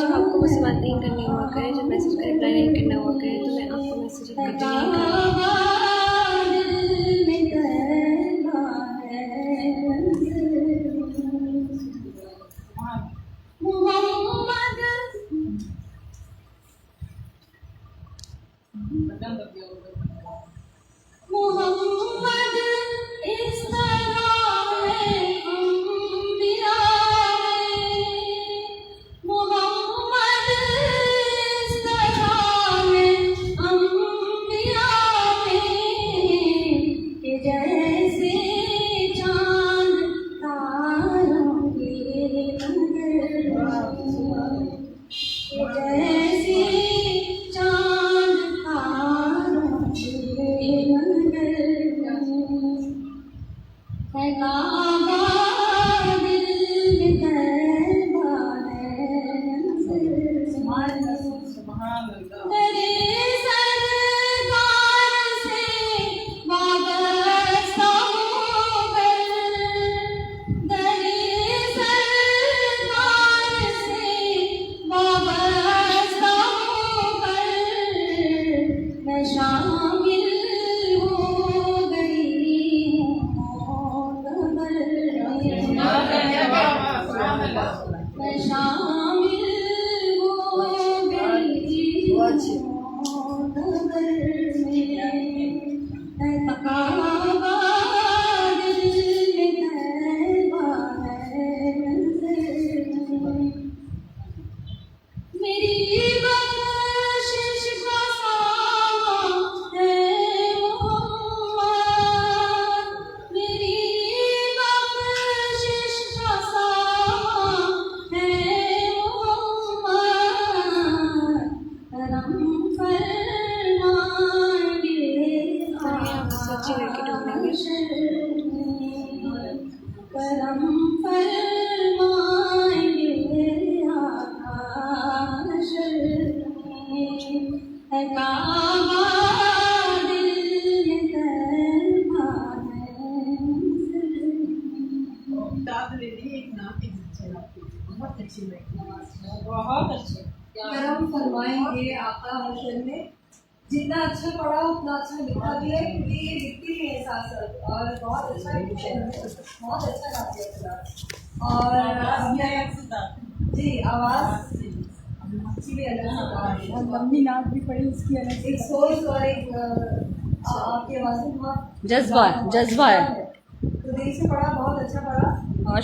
जब आपको बस बात नहीं करनी हुआ करे, जब मैसेज का रिप्लाई नहीं करना हुआ करे, तो मैं आपको मैसेज करती मेरी बहुत अच्छे। करम फरमाएंगे आका हशर में। जितना अच्छा पढ़ा उतना अच्छा लिखा भी है, क्योंकि ये लिखती भी है साथ साथ, और बहुत अच्छा बहुत अच्छा गाती है फिलहाल। और जी आवाज़ अच्छी भी अलग और लंबी नाक भी पड़ी उसकी अलग एक सोच और एक आपकी आवाज़ में बहुत जज्बा है। तो दिल से पढ़ा, बहुत अच्छा पढ़ा। और